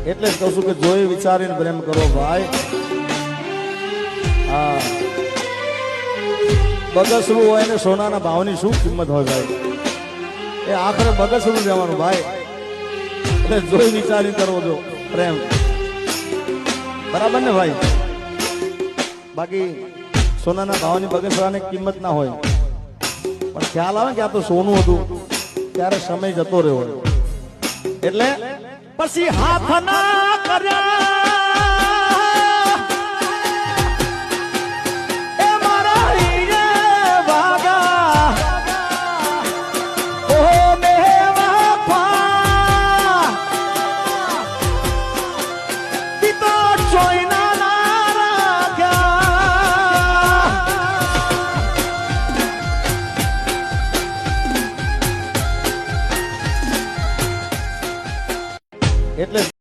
એટલે જ કહું છું કે જોઈ વિચારીને પ્રેમ કરો ભાઈ. હા, બગસરું હોય ને સોનાના ભાવની શું કિંમત હોય ભાઈ? એ આખરે બગસરું જવાનું ભાઈ. એટલે જોઈ વિચારી કરવો જો પ્રેમ, બરાબર ને ભાઈ? બાકી સોનાના ભાવની બગસરાની કિંમત ના હોય, પણ ખ્યાલ આવે કે આ તો સોનું હતું, ત્યારે સમય જતો રહ્યો. એટલે પછી હાથ ના કર્યા